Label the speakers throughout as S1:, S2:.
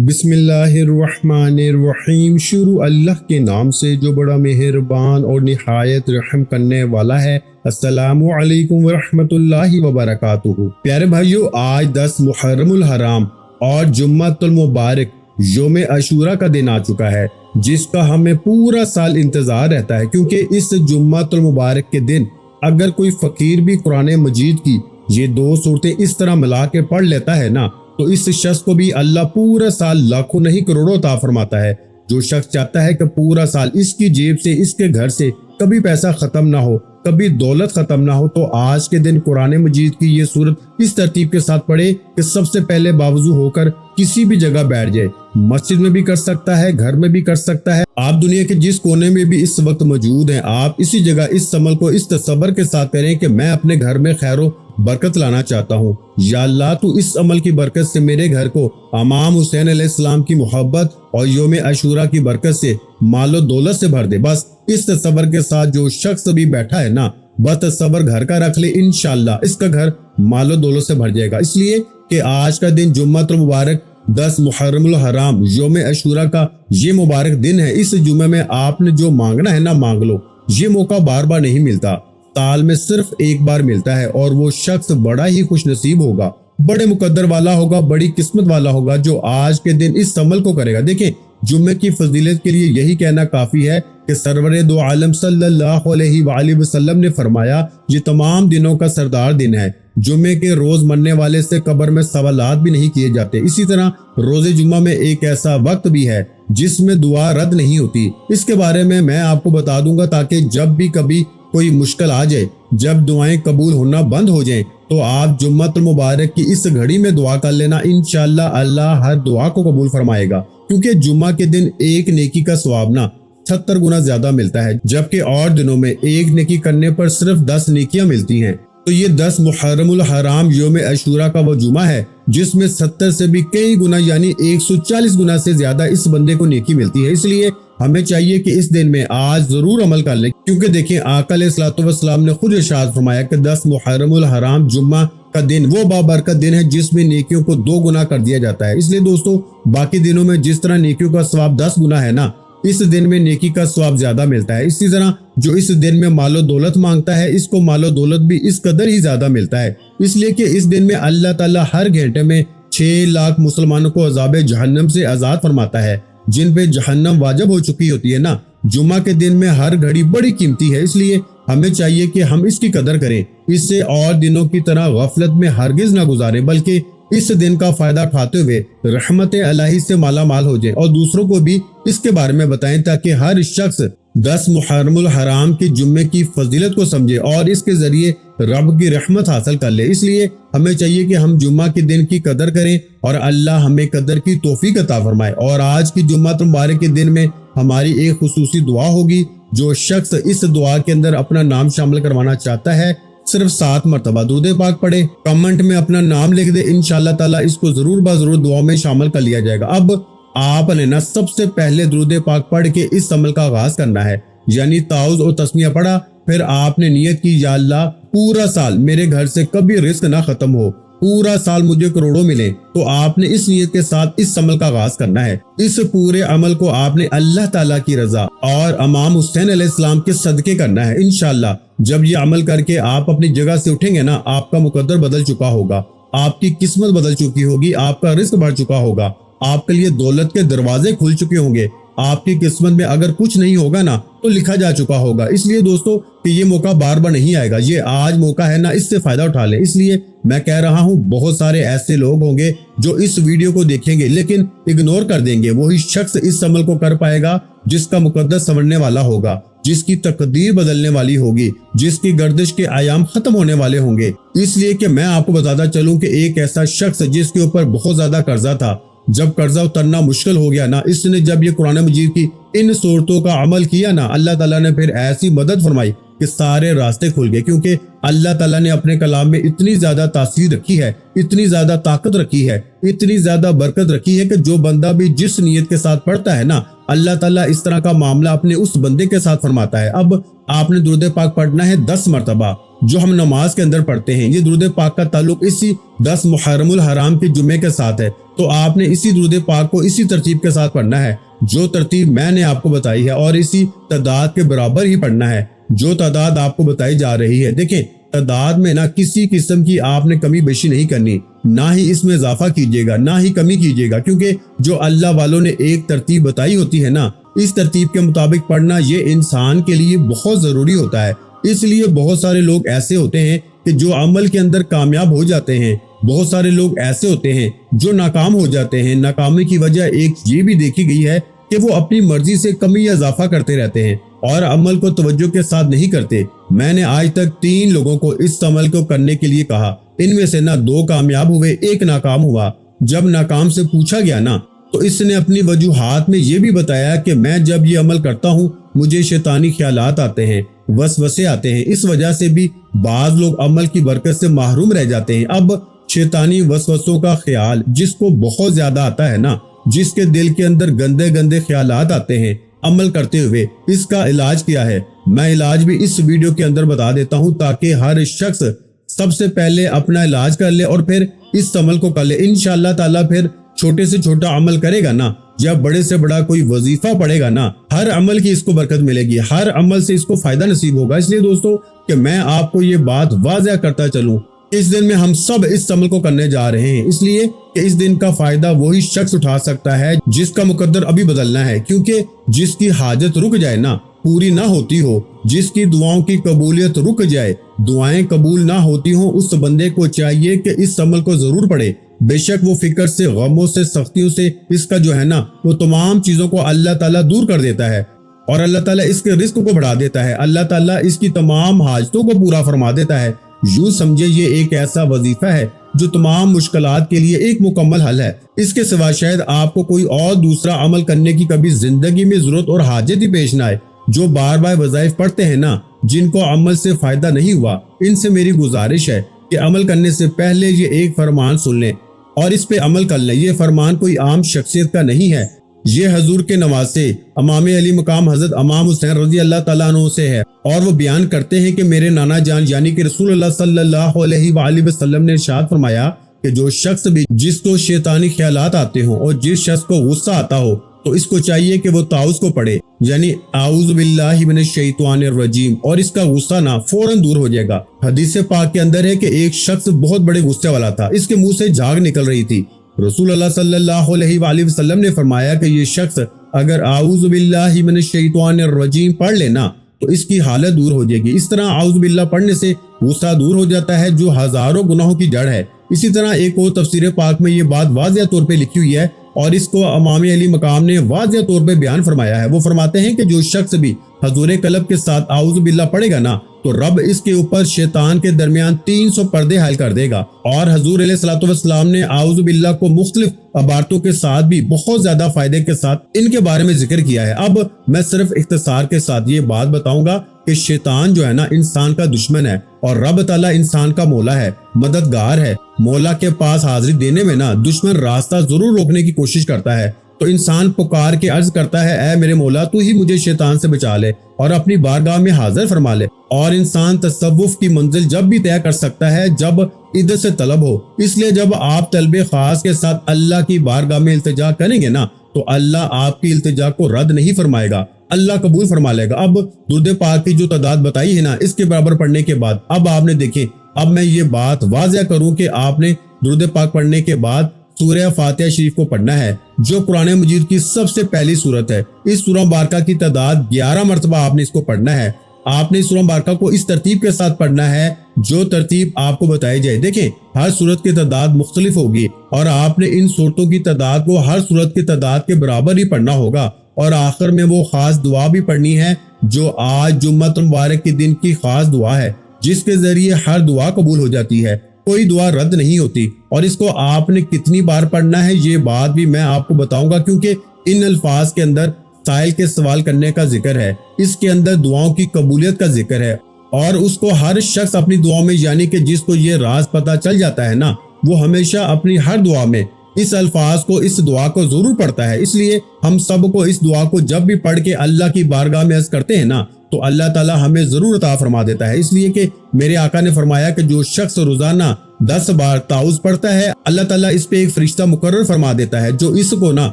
S1: بسم اللہ الرحمن الرحیم۔ شروع اللہ کے نام سے جو بڑا مہربان اور نہایت رحم کرنے والا ہے۔ السلام علیکم ورحمۃ اللہ وبرکاتہ۔ پیارے بھائیو، آج 10 محرم الحرام اور جمعۃ المبارک یوم عاشوراء کا دن آ چکا ہے، جس کا ہمیں پورا سال انتظار رہتا ہے، کیونکہ اس جمعۃ المبارک کے دن اگر کوئی فقیر بھی قرآن مجید کی یہ 2 صورتیں اس طرح ملا کے پڑھ لیتا ہے نا، تو اس شخص کو بھی اللہ پورا سال لاکھوں نہیں کروڑوں عطا فرماتا ہے۔ جو شخص چاہتا ہے کہ پورا سال اس کی جیب سے، اس کے گھر سے کبھی پیسہ ختم نہ ہو، کبھی دولت ختم نہ ہو، تو آج کے دن قرآن مجید کی یہ سورت اس ترتیب کے ساتھ پڑھے کہ سب سے پہلے باوضو ہو کر کسی بھی جگہ بیٹھ جائے۔ مسجد میں بھی کر سکتا ہے، گھر میں بھی کر سکتا ہے، آپ دنیا کے جس کونے میں بھی اس وقت موجود ہیں، آپ اسی جگہ اس عمل کو اس تصور کے ساتھ کریں کہ میں اپنے گھر میں خیر و برکت لانا چاہتا ہوں۔ یا اللہ، تو اس عمل کی برکت سے میرے گھر کو امام حسین علیہ السلام کی محبت اور یوم عاشوراء کی برکت سے مال و دولت سے بھر دے۔ بس اس تصور کے ساتھ جو شخص بھی بیٹھا ہے نا، بس تصور گھر کا رکھ لے، انشاءاللہ اس کا گھر مال و دولت سے بھر جائے گا۔ اس لیے کہ آج کا دن جمعۃ المبارک 10 محرم الحرام یوم عاشوراء کا یہ مبارک دن ہے۔ اس جمعے میں آپ نے جو مانگنا ہے نا، مانگ لو۔ یہ موقع بار بار نہیں ملتا، سال میں صرف ایک بار ملتا ہے، اور وہ شخص بڑا ہی خوش نصیب ہوگا، بڑے مقدر والا ہوگا، بڑی قسمت والا ہوگا جو آج کے دن اس عمل کو کرے گا۔ دیکھیں، جمعے کی فضیلت کے لیے یہی کہنا کافی ہے کہ سرور دو عالم صلی اللہ علیہ وآلہ وسلم نے فرمایا، یہ تمام دنوں کا سردار دن ہے۔ جمعے کے روز مرنے والے سے قبر میں سوالات بھی نہیں کیے جاتے۔ اسی طرح روز جمعہ میں ایک ایسا وقت بھی ہے جس میں دعا رد نہیں ہوتی۔ اس کے بارے میں آپ کو بتا دوں گا، تاکہ جب بھی کبھی کوئی مشکل آ جائے، جب دعائیں قبول ہونا بند ہو جائیں، تو آپ جمعۃ المبارک کی اس گھڑی میں دعا کر لینا، انشاءاللہ اللہ ہر دعا کو قبول فرمائے گا۔ کیونکہ جمعہ کے دن ایک نیکی کا ثواب نا 76 گنا زیادہ ملتا ہے، جبکہ اور دنوں میں ایک نیکی کرنے پر صرف 10 نیکیاں ملتی ہیں۔ تو یہ 10 محرم الحرام یوم عاشوراء کا وہ جمعہ ہے جس میں 70 سے بھی کئی گنا یعنی 140 گنا سے زیادہ اس بندے کو نیکی ملتی ہے۔ اس لیے ہمیں چاہیے کہ اس دن میں آج ضرور عمل کر لیں، کیونکہ دیکھیں آقا علیہ الصلوۃ والسلام نے خود ارشاد فرمایا کہ 10 محرم الحرام جمعہ کا دن وہ بابرکت دن ہے جس میں نیکیوں کو 2 گنا کر دیا جاتا ہے۔ اس لیے دوستو، باقی دنوں میں جس طرح نیکیوں کا ثواب 10 گنا ہے نا، اس دن میں نیکی کا ثواب زیادہ ملتا ہے۔ اسی طرح جو اس دن میں مال و دولت مانگتا ہے، اس کو مال و دولت بھی اس قدر ہی زیادہ ملتا ہے، اس لیے کہ اس دن میں اللہ تعالیٰ ہر گھنٹے میں 6 لاکھ مسلمانوں کو عذاب جہنم سے آزاد فرماتا ہے، جن پہ جہنم واجب ہو چکی ہوتی ہے نا۔ جمعہ کے دن میں ہر گھڑی بڑی قیمتی ہے، اس لیے ہمیں چاہیے کہ ہم اس کی قدر کریں، اس سے اور دنوں کی طرح غفلت میں ہرگز نہ گزاریں، بلکہ اس دن کا فائدہ اٹھاتے ہوئے رحمت الہی سے مالا مال ہو جائیں اور دوسروں کو بھی اس کے بارے میں بتائیں، تاکہ ہر شخص 10 محرم الحرام کی جمعے کی فضیلت کو سمجھے اور اس کے ذریعے رب کی رحمت حاصل کر لے۔ اس لیے ہمیں چاہیے کہ ہم جمعہ کے دن کی قدر کریں اور اللہ ہمیں قدر کی توفیق عطا فرمائے۔ اور آج کی جمعہ مبارک کے دن میں ہماری ایک خصوصی دعا ہوگی۔ جو شخص اس دعا کے اندر اپنا نام شامل کروانا چاہتا ہے، صرف 7 مرتبہ درود پاک پڑھے، کمنٹ میں اپنا نام لکھ دے، انشاءاللہ تعالیٰ اس کو ضرور ضرور دعا میں شامل کر لیا جائے گا۔ اب آپ نے نا سب سے پہلے درود پاک پڑھ کے اس عمل کا آغاز کرنا ہے، یعنی تعوذ اور تسمیہ پڑھا، پھر آپ نے نیت کی، یا اللہ پورا سال میرے گھر سے کبھی رزق نہ ختم ہو، پورا سال مجھے کروڑوں ملے۔ تو آپ نے اس نیت کے ساتھ اس عمل کا آغاز کرنا ہے۔ اس پورے عمل کو آپ نے اللہ تعالیٰ کی رضا اور امام حسین علیہ السلام کے صدقے کرنا ہے۔ انشاءاللہ جب یہ عمل کر کے آپ اپنی جگہ سے اٹھیں گے نا، آپ کا مقدر بدل چکا ہوگا، آپ کی قسمت بدل چکی ہوگی، آپ کا رزق بڑھ چکا ہوگا، آپ کے لیے دولت کے دروازے کھل چکے ہوں گے، آپ کی قسمت میں اگر کچھ نہیں ہوگا نا تو لکھا جا چکا ہوگا۔ اس لیے دوستو کہ یہ موقع بار بار نہیں آئے گا، یہ آج موقع ہے نا، اس سے فائدہ اٹھا لیں۔ اس لیے میں کہہ رہا ہوں، بہت سارے ایسے لوگ ہوں گے جو اس ویڈیو کو دیکھیں گے لیکن اگنور کر دیں گے۔ وہی شخص اس عمل کو کر پائے گا جس کا مقدر سنورنے والا ہوگا، جس کی تقدیر بدلنے والی ہوگی، جس کی گردش کے ایام ختم ہونے والے ہوں گے۔ اس لیے کہ میں آپ کو بتاتا چلوں کہ ایک ایسا شخص جس کے اوپر بہت زیادہ قرضہ تھا، جب قرضہ اترنا مشکل ہو گیا نا، اس نے جب یہ قرآن مجید کی ان صورتوں کا عمل کیا نا، اللہ تعالیٰ نے پھر ایسی مدد فرمائی کہ سارے راستے کھل گئے، کیونکہ اللہ تعالیٰ نے اپنے کلام میں اتنی زیادہ تاثیر رکھی ہے، اتنی زیادہ طاقت رکھی ہے، اتنی زیادہ برکت رکھی ہے کہ جو بندہ بھی جس نیت کے ساتھ پڑھتا ہے نا، اللہ تعالیٰ اس طرح کا معاملہ اپنے اس بندے کے ساتھ فرماتا ہے۔ اب آپ نے درود پاک پڑھنا ہے 10 مرتبہ، جو ہم نماز کے اندر پڑھتے ہیں۔ یہ درود پاک کا تعلق اسی 10 محرم الحرام کے جمعے کے ساتھ ہے، تو آپ نے اسی درود پاک کو اسی ترتیب کے ساتھ پڑھنا ہے جو ترتیب میں نے آپ کو بتائی ہے، اور اسی تعداد کے برابر ہی پڑھنا ہے جو تعداد آپ کو بتائی جا رہی ہے۔ دیکھیں، تعداد میں نہ کسی قسم کی آپ نے کمی بیشی نہیں کرنی، نہ ہی اس میں اضافہ کیجیے گا، نہ ہی کمی کیجیے گا، کیونکہ جو اللہ والوں نے ایک ترتیب بتائی ہوتی ہے نا، اس ترتیب کے مطابق پڑھنا یہ انسان کے لیے بہت ضروری ہوتا ہے۔ اس لیے بہت سارے لوگ ایسے ہوتے ہیں کہ جو عمل کے اندر کامیاب ہو جاتے ہیں، بہت سارے لوگ ایسے ہوتے ہیں جو ناکام ہو جاتے ہیں۔ ناکامی کی وجہ ایک یہ بھی دیکھی گئی ہے کہ وہ اپنی مرضی سے کمی یا اضافہ کرتے رہتے ہیں اور عمل کو توجہ کے ساتھ نہیں کرتے۔ میں نے آج تک 3 لوگوں کو اس عمل کو کرنے کے لیے کہا، ان میں سے نہ 2 کامیاب ہوئے، ایک ناکام ہوا۔ جب ناکام سے پوچھا گیا نا، تو اس نے اپنی وجوہات میں یہ بھی بتایا کہ میں جب یہ عمل کرتا ہوں مجھے شیطانی خیالات آتے ہیں، وسوسے آتے ہیں، اس وجہ سے بھی بعض لوگ عمل کی برکت سے محروم رہ جاتے ہیں۔ اب شیطانی وسوسوں کا خیال جس کو بہت زیادہ آتا ہے نا، جس کے دل کے اندر گندے گندے خیالات آتے ہیں عمل کرتے ہوئے، اس کا علاج کیا ہے میں علاج بھی اس ویڈیو کے اندر بتا دیتا ہوں، تاکہ ہر شخص سب سے پہلے اپنا علاج کر لے اور پھر اس عمل کو کر لے۔ انشاءاللہ تعالیٰ پھر چھوٹے سے چھوٹا عمل کرے گا نا، جب بڑے سے بڑا کوئی وظیفہ پڑھے گا نا، ہر عمل کی اس کو برکت ملے گی، ہر عمل سے اس کو فائدہ نصیب ہوگا۔ اس لیے دوستو کہ میں آپ کو یہ بات واضح کرتا چلوں، اس دن میں ہم سب اس عمل کو کرنے جا رہے ہیں، اس لیے کہ اس دن کا فائدہ وہی شخص اٹھا سکتا ہے جس کا مقدر ابھی بدلنا ہے، کیونکہ جس کی حاجت رک جائے نا، پوری نہ ہوتی ہو، جس کی دعاؤں کی قبولیت رک جائے، دعائیں قبول نہ ہوتی ہوں، اس بندے کو چاہیے کہ اس عمل کو ضرور پڑھے۔ بے شک وہ فکر سے، غموں سے، سختیوں سے اس کا جو ہے نا، وہ تمام چیزوں کو اللہ تعالیٰ دور کر دیتا ہے، اور اللہ تعالیٰ اس کے رزق کو بڑھا دیتا ہے، اللہ تعالیٰ اس کی تمام حاجتوں کو پورا فرما دیتا ہے۔ یوں سمجھے یہ ایک ایسا وظیفہ ہے جو تمام مشکلات کے لیے ایک مکمل حل ہے۔ اس کے سوا شاید آپ کو کوئی اور دوسرا عمل کرنے کی کبھی زندگی میں ضرورت اور حاجت ہی پیش نہ آئے۔ جو بار بار وظائف پڑھتے ہیں نا، جن کو عمل سے فائدہ نہیں ہوا، ان سے میری گزارش ہے کہ عمل کرنے سے پہلے یہ ایک فرمان سن لیں اور اس پہ عمل کر لیں۔ یہ فرمان کوئی عام شخصیت کا نہیں ہے، یہ حضور کے نواسے امام علی مقام حضرت امام حسین رضی اللہ تعالیٰ عنہ سے ہے، اور وہ بیان کرتے ہیں کہ میرے نانا جان یعنی کہ رسول اللہ صلی اللہ علیہ وآلہ وسلم نے ارشاد فرمایا کہ جو شخص بھی جس کو شیطانی خیالات آتے ہوں اور جس شخص کو غصہ آتا ہو، تو اس کو چاہیے کہ وہ تعوذ کو پڑھے، یعنی اعوذ باللہ من الشیطان الرجیم، اور اس کا غصہ نا فوراً دور ہو جائے گا۔ حدیث پاک کے اندر ہے کہ ایک شخص بہت بڑے غصے والا تھا، اس کے منہ سے جھاگ نکل رہی تھی۔ رسول اللہ صلی اللہ علیہ وآلہ وسلم نے فرمایا کہ یہ شخص اگر اعوذ باللہ من الشیطان الرجیم پڑھ لینا تو اس کی حالت دور ہو جائے گی۔ اس طرح اعوذ باللہ پڑھنے سے غصہ دور ہو جاتا ہے جو ہزاروں گناہوں کی جڑ ہے۔ اسی طرح ایک اور تفسیر پاک میں یہ بات واضح طور پہ لکھی ہوئی ہے اور اس کو امام علی مقام نے واضح طور پہ بیان فرمایا ہے۔ وہ فرماتے ہیں کہ جو شخص بھی حضور قلب کے ساتھ اعوذ باللہ پڑھے گا نا، تو رب اس کے اوپر شیطان کے درمیان 300 پردے حائل کر دے گا۔ اور حضور علیہ الصلوۃ والسلام نے اعوذ باللہ کو مختلف عبارتوں کے ساتھ بھی بہت زیادہ فائدے کے ساتھ ان کے بارے میں ذکر کیا ہے۔ اب میں صرف اختصار کے ساتھ یہ بات بتاؤں گا کہ شیطان جو ہے نا انسان کا دشمن ہے، اور رب تعالیٰ انسان کا مولا ہے، مددگار ہے۔ مولا کے پاس حاضری دینے میں نا دشمن راستہ ضرور روکنے کی کوشش کرتا ہے، تو انسان پکار کے عرض کرتا ہے اے میرے مولا تو ہی مجھے شیطان سے بچا لے اور اپنی بارگاہ میں حاضر فرما لے۔ اور انسان تصوف کی منزل جب بھی طے کر سکتا ہے جب ادھر سے طلب ہو۔ اس لیے جب آپ طلب خاص کے ساتھ اللہ کی بارگاہ میں التجا کریں گے نا، تو اللہ آپ کی التجا کو رد نہیں فرمائے گا، اللہ قبول فرما لے گا۔ اب درود پاک کی جو تعداد بتائی ہے نا، اس کے برابر پڑھنے کے بعد اب آپ نے دیکھیں، اب میں یہ بات واضح کروں کہ آپ نے درود پاک پڑھنے کے بعد سورہ فاتحہ شریف کو پڑھنا ہے، جو قرآن مجید کی سب سے پہلی سورت ہے۔ اس سورہ مبارکہ کی تعداد 11 مرتبہ آپ نے اس کو پڑھنا ہے۔ آپ نے اس سورہ مبارکہ کو اس ترتیب کے ساتھ پڑھنا ہے جو ترتیب آپ کو بتائی جائے۔ دیکھیں، ہر سورت کی تعداد مختلف ہوگی اور آپ نے ان سورتوں کی تعداد کو ہر سورت کی تعداد کے برابر ہی پڑھنا ہوگا، اور آخر میں وہ خاص دعا بھی پڑھنی ہے جو آج جمعہ مبارک کے دن کی خاص دعا ہے، جس کے ذریعے ہر دعا قبول ہو جاتی ہے، کوئی دعا رد نہیں ہوتی۔ اور اس کو آپ نے کتنی بار پڑھنا ہے یہ بات بھی میں آپ کو بتاؤں گا، کیونکہ ان الفاظ کے اندر سائل کے سوال کرنے کا ذکر ہے، اس کے اندر دعاؤں کی قبولیت کا ذکر ہے، اور اس کو ہر شخص اپنی دعاؤں میں، یعنی کہ جس کو یہ راز پتہ چل جاتا ہے نا، وہ ہمیشہ اپنی ہر دعا میں اس الفاظ کو، اس دعا کو ضرور پڑھتا ہے۔ اس لیے ہم سب کو اس دعا کو جب بھی پڑھ کے اللہ کی بارگاہ میں عرض کرتے ہیں نا، تو اللہ تعالیٰ ہمیں ضرور عطا فرما دیتا ہے۔ اس لیے کہ میرے آقا نے فرمایا کہ جو شخص روزانہ 10 بار تعوذ پڑھتا ہے، اللہ تعالیٰ اس پہ ایک فرشتہ مقرر فرما دیتا ہے جو اس کو نا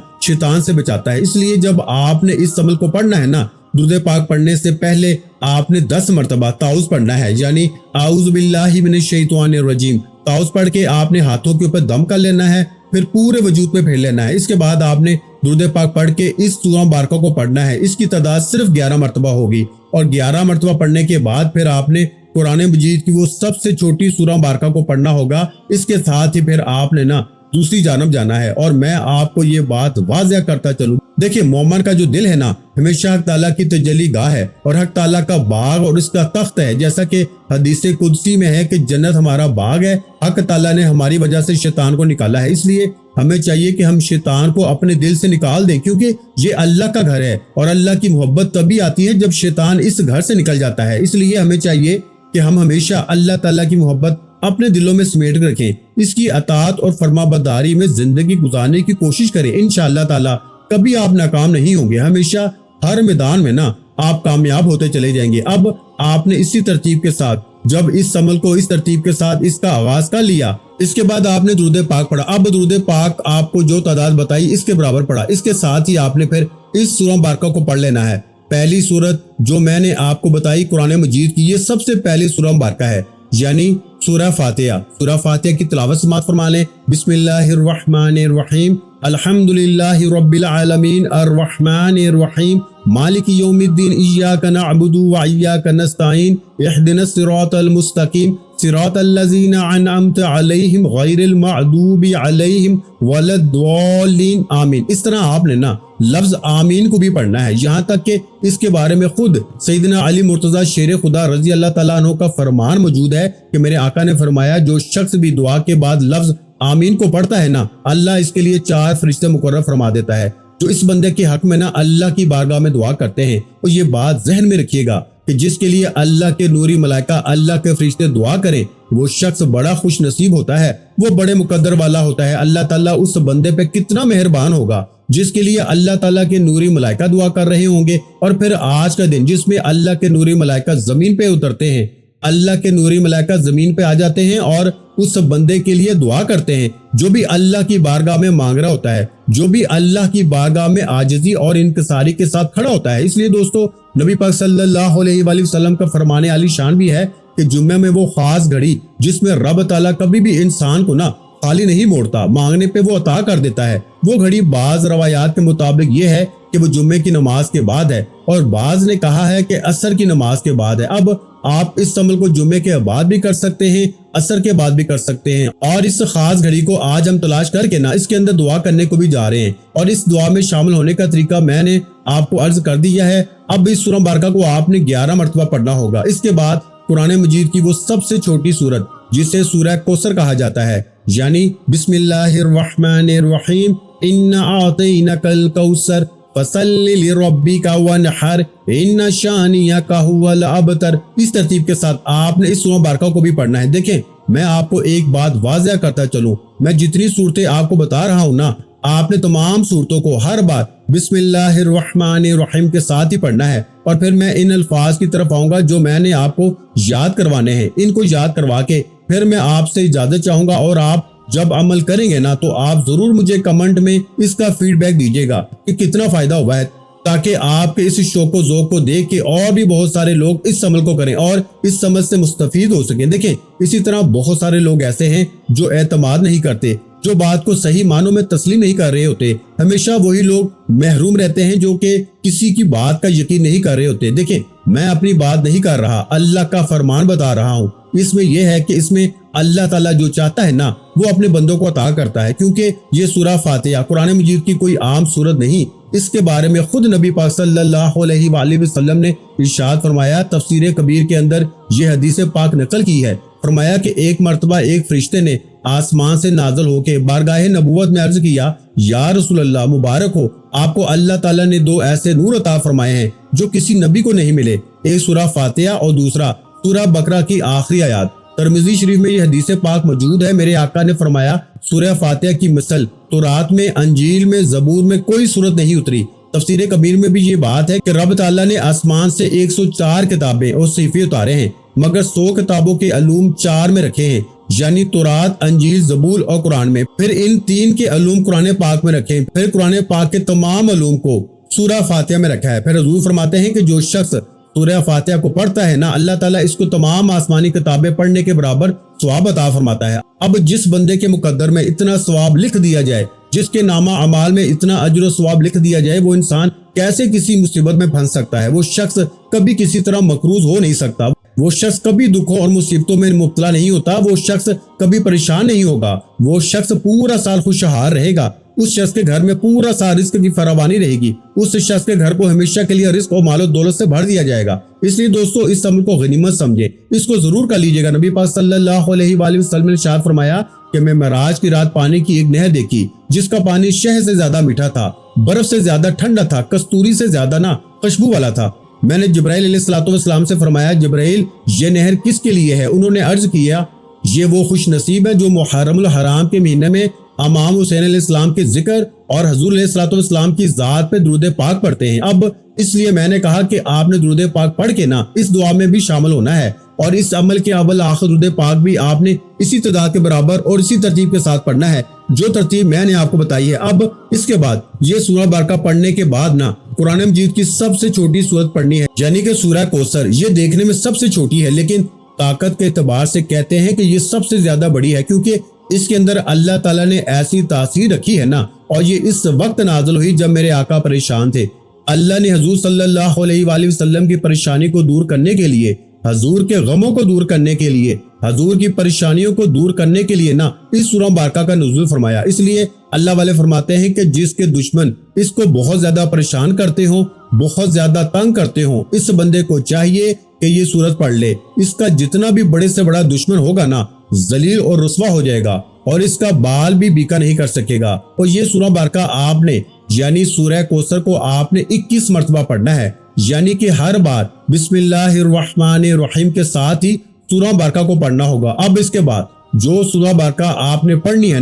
S1: شیطان سے بچاتا ہے۔ اس لیے جب آپ نے اس عمل کو پڑھنا ہے نا، درود پاک پڑھنے سے پہلے آپ نے 10 مرتبہ تعوذ پڑھنا ہے، یعنی اعوذ باللہ من الشیطان الرجیم۔ تعوذ پڑھ کے آپ نے ہاتھوں کے اوپر دم کر لینا ہے، پھر پورے وجود پہ پھیر لینا ہے۔ اس کے بعد آپ نے درود پاک پڑھ کے اس سورہ مبارکہ کو پڑھنا ہے۔ اس کی تعداد صرف 11 مرتبہ ہوگی، اور 11 مرتبہ پڑھنے کے بعد پھر آپ نے قرآن مجید کی وہ سب سے چھوٹی سورہ مبارکہ کو پڑھنا ہوگا۔ اس کے ساتھ ہی پھر آپ نے نا دوسری جانب جانا ہے۔ اور میں آپ کو یہ بات واضح کرتا چلوں، دیکھیں مومن کا جو دل ہے نا، ہمیشہ حق تعالیٰ کی تجلی گاہ ہے اور حق تعالیٰ کا باغ اور اس کا تخت ہے، جیسا کہ حدیث قدسی میں ہے کہ جنت ہمارا باغ ہے۔ حق تعالیٰ نے ہماری وجہ سے شیطان کو نکالا ہے، اس لیے ہمیں چاہیے کہ ہم شیطان کو اپنے دل سے نکال دیں، کیونکہ یہ اللہ کا گھر ہے اور اللہ کی محبت تبھی آتی ہے جب شیطان اس گھر سے نکل جاتا ہے۔ اس لیے ہمیں چاہیے کہ ہم ہمیشہ اللہ تعالیٰ کی محبت اپنے دلوں میں سمیٹ کر رکھیں، اس کی اطاعت اور فرما برداری میں زندگی گزارنے کی کوشش کریں۔ انشاءاللہ تعالیٰ کبھی آپ ناکام نہیں ہوں گے، ہمیشہ ہر میدان میں نا آپ کامیاب ہوتے چلے جائیں گے۔ اب آپ نے اسی ترتیب کے ساتھ جب اس عمل کو اس ترتیب کے ساتھ اس کا آغاز کر لیا، اس کے بعد آپ نے درود پاک پڑھا۔ اب درود پاک آپ کو جو تعداد بتائی اس کے برابر پڑھا، اس کے ساتھ ہی آپ نے پھر اس سورہ مبارکہ کو پڑھ لینا ہے۔ پہلی سورت جو میں نے آپ کو بتائی قرآن مجید کی، یہ سب سے پہلی سورہ مبارکہ ہے، یعنی سورہ فاتحہ۔ سورہ فاتحہ کی تلاوت سماعت فرما لیں۔ بسم اللہ الرحمن الرحیم، الحمدللہ رب العالمین، الرحمن الرحیم، مالک یوم الدین، ایاک نعبد و ایاک نستعین، اہدنا الصراط المستقیم، صراط الذین انعمت علیہم غیر المغضوب علیہم ولا الضالین، آمین۔ اس طرح آپ نے نا لفظ آمین کو بھی پڑھنا ہے، یہاں تک کہ اس کے بارے میں خود سیدنا علی مرتضیٰ شیر خدا رضی اللہ تعالیٰ عنہ کا فرمان موجود ہے کہ میرے آقا نے فرمایا جو شخص بھی دعا کے بعد لفظ آمین کو پڑھتا ہے نا، اللہ اس کے لیے 4 فرشتے مقرر فرما دیتا ہے جو اس بندے کے حق میں نا اللہ کی بارگاہ میں دعا کرتے ہیں۔ اور یہ بات ذہن میں رکھیے گا کہ جس کے لیے اللہ کے نوری ملائکہ، اللہ کے فرشتے دعا کریں، وہ شخص بڑا خوش نصیب ہوتا ہے، وہ بڑے مقدر والا ہوتا ہے۔ اللہ تعالیٰ اس بندے پہ کتنا مہربان ہوگا جس کے لیے اللہ تعالیٰ کے نوری ملائکہ دعا کر رہے ہوں گے۔ اور پھر آج کا دن جس میں اللہ کے نوری ملائکہ زمین پہ اترتے ہیں، اللہ کے نوری ملائکہ زمین پہ آ جاتے ہیں اور اس بندے کے لیے دعا کرتے ہیں جو بھی اللہ کی بارگاہ میں مانگ رہا ہوتا ہے، جو بھی اللہ کی بارگاہ میں عاجزی اور انکساری کے ساتھ کھڑا ہوتا ہے۔ اس لیے دوستو، نبی پاک صلی اللہ علیہ وآلہ وسلم کا فرمان عالی شان بھی ہے کہ جمعہ میں وہ خاص گھڑی جس میں رب تعالیٰ کبھی بھی انسان کو نا خالی نہیں موڑتا، مانگنے پہ وہ عطا کر دیتا ہے۔ وہ گھڑی بعض روایات کے مطابق یہ ہے کہ وہ جمعے کی نماز کے بعد ہے، اور بعض نے کہا ہے کہ عصر کی نماز کے بعد ہے۔ اب آپ اس عمل کو جمعے کے بعد بھی کر سکتے ہیں، عصر کے بعد بھی کر سکتے ہیں، اور اس خاص گھڑی کو آج ہم تلاش کر کے نا اس کے اندر دعا کرنے کو بھی جا رہے ہیں، اور اس دعا میں شامل ہونے کا طریقہ میں نے آپ کو عرض کر دیا ہے۔ اب اس سورہ مبارکہ کو آپ نے 11 مرتبہ پڑھنا ہوگا۔ اس کے بعد قرآن مجید کی وہ سب سے چھوٹی سورت جسے سورہ کوثر کہا جاتا ہے، یعنی بسم اللہ الرحمن الرحیم، انا اعطیناک الکوثر فصل لربک وانحر ان شانئک ھو الابتر۔ اس ترتیب کے ساتھ آپ نے اس سورہ مبارکہ کو بھی پڑھنا ہے۔ دیکھیں میں آپ کو ایک بات واضح کرتا چلوں، میں جتنی صورتیں آپ کو بتا رہا ہوں نا، آپ نے تمام صورتوں کو ہر بار بسم اللہ الرحمن الرحیم کے ساتھ ہی پڑھنا ہے، اور پھر میں ان الفاظ کی طرف آؤں گا جو میں نے آپ کو یاد کروانے ہیں۔ ان کو یاد کروا کے پھر میں آپ سے اجازت چاہوں گا، اور آپ جب عمل کریں گے نا تو آپ ضرور مجھے کمنٹ میں اس کا فیڈ بیک دیجیے گا کہ کتنا فائدہ ہوا ہے، تاکہ آپ کے اس شوق و ذوق کو دیکھ کے اور بھی بہت سارے لوگ اس عمل کو کریں اور اس عمل سے مستفید ہو سکیں۔ دیکھیں اسی طرح بہت سارے لوگ ایسے ہیں جو اعتماد نہیں کرتے، جو بات کو صحیح معنوں میں تسلیم نہیں کر رہے ہوتے، ہمیشہ وہی لوگ محروم رہتے ہیں جو کہ کسی کی بات کا یقین نہیں کر رہے ہوتے۔ دیکھیں میں اپنی بات نہیں کر رہا، اللہ کا فرمان بتا رہا ہوں۔ اس میں یہ ہے کہ اس میں اللہ تعالیٰ جو چاہتا ہے نا وہ اپنے بندوں کو عطا کرتا ہے، کیونکہ یہ سورہ فاتحہ قرآن مجید کی کوئی عام سورت نہیں۔ اس کے بارے میں خود نبی پاک صلی اللہ علیہ وآلہ وسلم نے ارشاد فرمایا، تفسیر کبیر کے اندر یہ حدیث پاک نقل کی ہے، فرمایا کہ ایک مرتبہ ایک فرشتے نے آسمان سے نازل ہو کے بارگاہ نبوت میں عرض کیا، یا رسول اللہ مبارک ہو، آپ کو اللہ تعالیٰ نے 2 ایسے نور عطا فرمائے ہیں جو کسی نبی کو نہیں ملے، ایک سورہ فاتحہ اور دوسرا سورہ بقرہ کی آخری آیات۔ ترمذی شریف میں یہ حدیث پاک موجود ہے، میرے آقا نے فرمایا سورہ فاتحہ کی مثل تورات میں، انجیل میں، زبور میں کوئی صورت نہیں اتری۔ تفسیر کبیر میں بھی یہ بات ہے کہ رب تعالیٰ نے آسمان سے 104 کتابیں اور صحیفے اتارے ہیں، مگر 100 کتابوں کے علوم 4 میں رکھے ہیں، یعنی تورات، انجیل، زبور اور قرآن میں۔ پھر ان 3 کے علوم قرآن پاک میں رکھے ہیں، پھر قرآن پاک کے تمام علوم کو سورہ فاتحہ میں رکھا ہے۔ پھر حضور فرماتے ہیں کہ جو شخص سورہ فاتحہ کو پڑھتا ہے نا، اللہ تعالیٰ اس کو تمام آسمانی کتابیں پڑھنے کے برابر ثواب عطا فرماتا ہے۔ اب جس بندے کے مقدر میں اتنا ثواب لکھ دیا جائے، جس کے نامہ اعمال میں اتنا اجر و ثواب لکھ دیا جائے، وہ انسان کیسے کسی مصیبت میں پھنس سکتا ہے؟ وہ شخص کبھی کسی طرح مقروض ہو نہیں سکتا، وہ شخص کبھی دکھوں اور مصیبتوں میں مبتلا نہیں ہوتا، وہ شخص کبھی پریشان نہیں ہوگا، وہ شخص پورا سال خوشحال رہے گا، اس شخص کے گھر میں پورا سال رزق کی فراوانی رہے گی، اس شخص کے گھر کو ہمیشہ کے لیے رزق اور مال و دولت سے بھر دیا جائے گا۔ اس لیے دوستو اس عمل کو غنیمت سمجھے، اس کو ضرور کر لیجیے گا۔ نبی پاک صلی اللہ علیہ وآلہ وسلم نے ارشاد فرمایا کہ میں معراج کی رات پانی کی ایک نہر دیکھی، جس کا پانی شہد سے زیادہ میٹھا تھا، برف سے زیادہ ٹھنڈا تھا، کستوری سے زیادہ خوشبو والا تھا۔ میں نے جبرائیل علیہ الصلوۃ والسلام سے فرمایا، جبرائیل یہ نہر کس کے لیے ہے؟ انہوں نے عرض کیا، یہ وہ خوش نصیب ہے جو محرم الحرام کے مہینے میں امام حسین علیہ السلام کے ذکر اور حضور علیہ الصلوۃ والسلام کی ذات پہ درود پاک پڑھتے ہیں۔ اب اس لیے میں نے کہا کہ آپ نے درود پاک پڑھ کے اس دعا میں بھی شامل ہونا ہے، اور اس عمل کے اول آخر درود پاک بھی آپ نے اسی تعداد کے برابر اور اسی ترتیب کے ساتھ پڑھنا ہے جو ترتیب میں نے آپ کو بتائی ہے۔ اب اس کے بعد یہ سورہ بارکہ پڑھنے کے بعد قرآن مجید کی سب سے چھوٹی سورت پڑھنی ہے، یعنی کہ سورہ کوثر۔ یہ دیکھنے میں سب سے چھوٹی ہے، لیکن طاقت کے اعتبار سے کہتے ہیں کہ یہ سب سے زیادہ بڑی ہے، کیونکہ اس کے اندر اللہ تعالیٰ نے ایسی تاثیر رکھی ہے اور یہ اس وقت نازل ہوئی جب میرے آقا پریشان تھے۔ اللہ نے حضور صلی اللہ علیہ وآلہ وسلم کی پریشانی کو دور کرنے کے لیے، حضور کے غموں کو دور کرنے کے لیے، حضور کی پریشانیوں کو دور کرنے کے لیے اس سورہ مبارکہ کا نزول فرمایا۔ اس لیے اللہ والے فرماتے ہیں کہ جس کے دشمن اس کو بہت زیادہ پریشان کرتے ہوں، بہت زیادہ تنگ کرتے ہوں، اس بندے کو چاہیے کہ یہ سورت پڑھ لے۔ اس کا جتنا بھی بڑے سے بڑا دشمن ہوگا ذلیل اور رسوا ہو جائے گا، اور اس کا بال بھی بیکا نہیں کر سکے گا۔ اور یہ سورہ مبارکہ آپ نے یعنی سورہ کوثر کو آپ نے 21 مرتبہ پڑھنا ہے، یعنی کہ ہر بار بسم اللہ الرحمن الرحیم کے ساتھ ہی سورہ مبارکہ کو پڑھنا ہوگا۔ اب اس کے بعد جو سورہ مبارکہ آپ نے پڑھنی ہے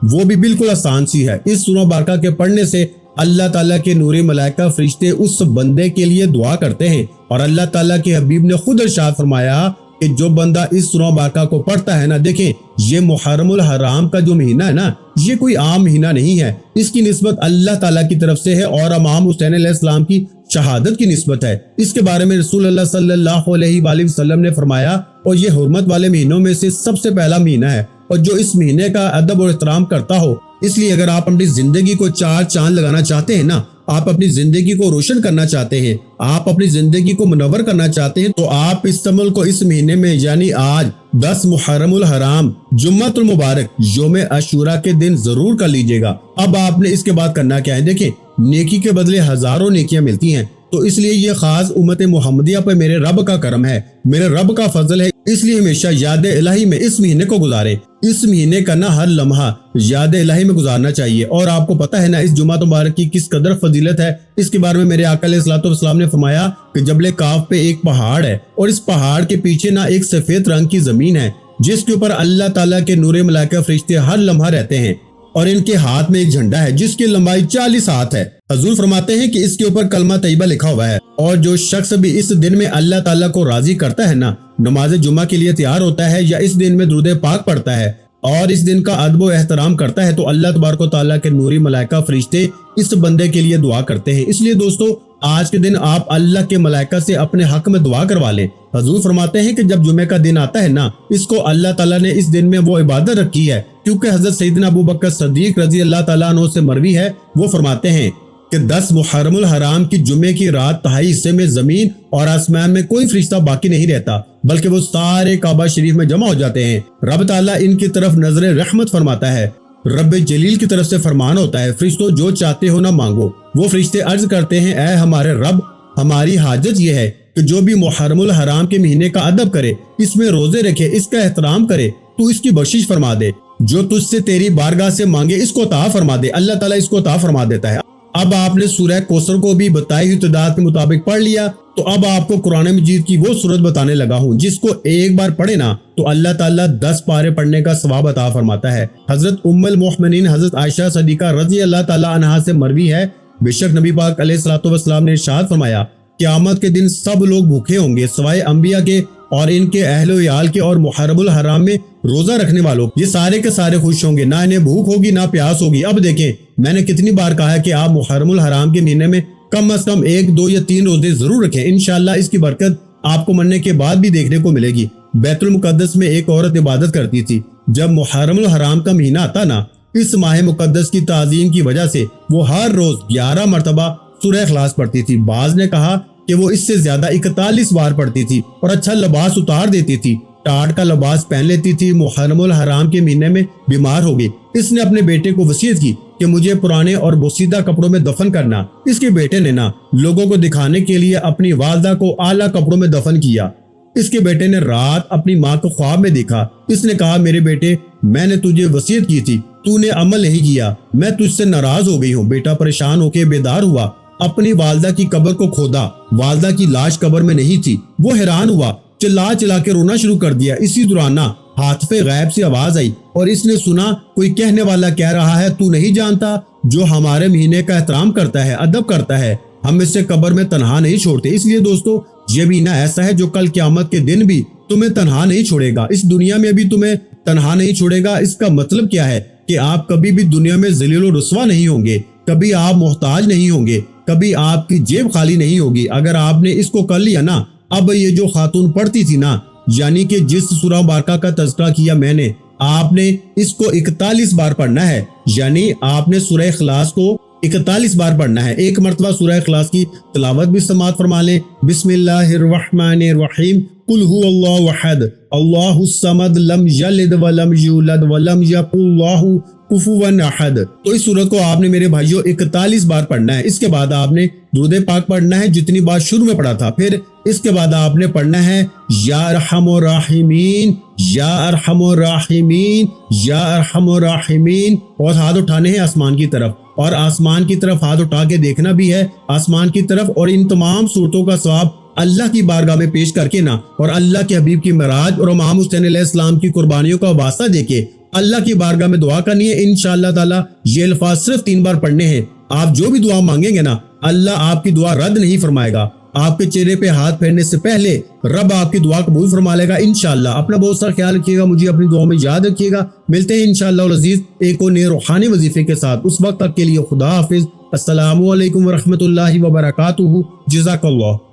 S1: وہ بھی بالکل آسان سی ہے۔ اس سورہ مبارکہ کے پڑھنے سے اللہ تعالیٰ کے نوری ملائکہ فرشتے اس بندے کے لیے دعا کرتے ہیں، اور اللہ تعالیٰ کے حبیب نے خود ارشاد فرمایا کہ جو بندہ اس سورہ مبارکہ کو پڑھتا ہے دیکھیں یہ محرم الحرام کا جو مہینہ ہے یہ کوئی عام مہینہ نہیں ہے، اس کی نسبت اللہ تعالیٰ کی طرف سے ہے اور امام حسین علیہ السلام کی شہادت کی نسبت ہے۔ اس کے بارے میں رسول اللہ صلی اللہ علیہ وآلہ وسلم نے فرمایا، اور یہ حرمت والے مہینوں میں سے سب سے پہلا مہینہ ہے، اور جو اس مہینے کا ادب اور احترام کرتا ہو، اس لیے اگر آپ اپنی زندگی کو 4 چاند لگانا چاہتے ہیں آپ اپنی زندگی کو روشن کرنا چاہتے ہیں، آپ اپنی زندگی کو منور کرنا چاہتے ہیں، تو آپ اس عمل کو اس مہینے میں یعنی آج 10 محرم الحرام جمعۃ المبارک یوم عاشوراء کے دن ضرور کر لیجئے گا۔ اب آپ نے اس کے بعد کرنا کیا ہے؟ دیکھیں نیکی کے بدلے ہزاروں نیکیاں ملتی ہیں، تو اس لیے یہ خاص امت محمدیہ پر میرے رب کا کرم ہے، میرے رب کا فضل ہے، اس لیے ہمیشہ یاد الہی میں اس مہینے کو گزارے۔ اس مہینے کا ہر لمحہ یاد الہی میں گزارنا چاہیے۔ اور آپ کو پتہ ہے اس جمعہ مبارک کی کس قدر فضیلت ہے، اس کے بارے میں میرے آقا علیہ الصلوۃ والسلام نے فرمایا کہ جبل کاف پہ ایک پہاڑ ہے، اور اس پہاڑ کے پیچھے ایک سفید رنگ کی زمین ہے، جس کے اوپر اللہ تعالیٰ کے نور ملائکہ فرشتے ہر لمحہ رہتے ہیں، اور ان کے ہاتھ میں ایک جھنڈا ہے جس کی لمبائی 40 ہاتھ ہے۔ حضور فرماتے ہیں کہ اس کے اوپر کلمہ طیبہ لکھا ہوا ہے، اور جو شخص بھی اس دن میں اللہ تعالیٰ کو راضی کرتا ہے نماز جمعہ کے لیے تیار ہوتا ہے، یا اس دن میں درود پاک پڑھتا ہے اور اس دن کا ادب و احترام کرتا ہے، تو اللہ تبارک و تعالیٰ کے نوری ملائکہ فرشتے اس بندے کے لیے دعا کرتے ہیں۔ اس لیے دوستو آج کے دن آپ اللہ کے ملائکہ سے اپنے حق میں دعا کروا لیں۔ حضور فرماتے ہیں کہ جب جمعہ کا دن آتا ہے اس کو اللہ تعالیٰ نے اس دن میں وہ عبادت رکھی ہے، کیونکہ حضرت سیدنا ابو بکر صدیق رضی اللہ تعالیٰ عنہ سے مروی ہے، وہ فرماتے ہیں کہ 10 محرم الحرام کی جمعے کی رات تہائی حصے میں زمین اور آسمان میں کوئی فرشتہ باقی نہیں رہتا، بلکہ وہ سارے کعبہ شریف میں جمع ہو جاتے ہیں۔ رب تعالیٰ ان کی طرف نظر رحمت فرماتا ہے، رب جلیل کی طرف سے فرمان ہوتا ہے، فرشتوں جو چاہتے ہو مانگو۔ وہ فرشتے عرض کرتے ہیں، اے ہمارے رب، ہماری حاجت یہ ہے کہ جو بھی محرم الحرام کے مہینے کا ادب کرے، اس میں روزے رکھے، اس کا احترام کرے، تو اس کی بخشش فرما دے۔ جو تجھ سے تیری بارگاہ سے مانگے اس کو عطا فرما دے، اللہ تعالیٰ اس کو عطا فرما دیتا ہے۔ اب آپ نے سورہ کوثر کو بھی بتائی ہوئی تعداد کے مطابق پڑھ لیا، تو اب آپ کو قرآن مجید کی وہ سورت بتانے لگا ہوں جس کو ایک بار پڑھے نا تو اللہ تعالیٰ 10 پارے پڑھنے کا ثواب عطا فرماتا ہے۔ حضرت ام المؤمنین حضرت عائشہ صدیقہ رضی اللہ تعالیٰ عنہا سے مروی ہے، بے شک نبی پاک علیہ الصلوۃ والسلام نے ارشاد فرمایا، قیامت کے دن سب لوگ بھوکے ہوں گے سوائے انبیاء کے اور ان کے اہل و عیال کے اور محرم الحرام میں روزہ رکھنے والوں، یہ سارے کے سارے خوش ہوں گے، نہ انہیں بھوک ہوگی نہ پیاس ہوگی۔ اب دیکھیں میں نے کتنی بار کہا ہے کہ آپ محرم الحرام کے مہینے میں کم از کم 1، 2 یا 3 روزے ضرور رکھیں، انشاءاللہ اس کی برکت آپ کو مرنے کے بعد بھی دیکھنے کو ملے گی۔ بیت المقدس میں ایک عورت عبادت کرتی تھی، جب محرم الحرام کا مہینہ آتا نا، اس ماہ مقدس کی تعظیم کی وجہ سے وہ ہر روز 11 مرتبہ سورہ اخلاص پڑھتی تھی۔ بعض نے کہا کہ وہ اس سے زیادہ 41 بار پڑھتی تھی اور اچھا لباس اتار دیتی تھی، ٹاٹ کا لباس پہن لیتی تھی۔ محرم الحرام کے مہینے میں بیمار ہو گئی، اس نے اپنے بیٹے کو وصیت کی کہ مجھے پرانے اور بوسیدہ کپڑوں میں دفن کرنا۔ اس کے بیٹے نے نا لوگوں کو دکھانے کے لیے اپنی والدہ کو اعلیٰ کپڑوں میں دفن کیا۔ اس کے بیٹے نے رات اپنی ماں کو خواب میں دیکھا، اس نے کہا میرے بیٹے میں نے تجھے وصیت کی تھی، تو نے عمل نہیں کیا، میں تجھ سے ناراض ہو گئی ہوں۔ بیٹا پریشان ہو کے بیدار ہوا، اپنی والدہ کی قبر کو کھودا، والدہ کی لاش قبر میں نہیں تھی۔ وہ حیران ہوا، چلا چلا کے رونا شروع کر دیا۔ اسی دوران ہاتف غیب سے آواز آئی اور اس نے سنا کوئی کہنے والا کہہ رہا ہے، تو نہیں جانتا جو ہمارے مہینے کا احترام کرتا ہے، ادب کرتا ہے، ہم اس سے قبر میں تنہا نہیں چھوڑتے۔ اس لیے دوستو یہ مہینہ ایسا ہے جو کل قیامت کے دن بھی تمہیں تنہا نہیں چھوڑے گا، اس دنیا میں بھی تمہیں تنہا نہیں چھوڑے گا۔ اس کا مطلب کیا ہے کہ آپ کبھی بھی دنیا میں ذلیل و رسوا نہیں ہوں گے، کبھی آپ محتاج نہیں ہوں گے، کبھی آپ کی جیب خالی نہیں ہوگی۔ اگر آپ نے اس کو کر لیا نا، اب یہ جو خاتون پڑھتی تھی نا، یعنی کہ جس سورہ مبارکہ کا تذکرہ کیا میں نے، آپ نے اس کو 41 بار پڑھنا ہے، یعنی آپ نے سورہ اخلاص کو 41 بار پڑھنا ہے۔ ایک مرتبہ سورہ اخلاص کی تلاوت بھی سماعت فرما لیں۔ بسم اللہ الرحمن الرحیم، قل هو اللہ احد اللہ الصمد لم یلد ولم یولد ولم یکن لہ کفوا احد۔ تو اس سورت کو آپ نے میرے بھائیوں 41 بار پڑھنا ہے۔ اس کے بعد آپ نے درود پاک پڑھنا ہے جتنی بار شروع میں پڑھا تھا، پھر اس کے بعد آپ نے پڑھنا ہے یا ارحم الراحمین یا ارحم الراحمین یا ارحم الراحمین، اور ہاتھ اٹھانے ہیں آسمان کی طرف، اور آسمان کی طرف ہاتھ اٹھا کے دیکھنا بھی ہے آسمان کی طرف، اور ان تمام صورتوں کا ثواب اللہ کی بارگاہ میں پیش کر کے نا، اور اللہ کے حبیب کی معراج اور امام حسین علیہ السلام کی قربانیوں کا واسطہ دے کے اللہ کی بارگاہ میں دعا کرنی ہے۔ انشاءاللہ تعالی یہ الفاظ صرف 3 بار پڑھنے ہیں۔ آپ جو بھی دعا مانگیں گے نا، اللہ آپ کی دعا رد نہیں فرمائے گا۔ آپ کے چہرے پہ ہاتھ پھیرنے سے پہلے رب آپ کی دعا قبول فرما لے گا انشاءاللہ۔ اپنا بہت سارا خیال رکھیے گا، مجھے اپنی دعاؤں میں یاد رکھیے گا۔ ملتے ہیں انشاءاللہ العزیز ایک اور نئے روحانی وظیفے کے ساتھ، اس وقت تک کے لیے خدا حافظ۔ السلام علیکم ورحمۃ اللہ وبرکاتہ۔ جزاک اللہ۔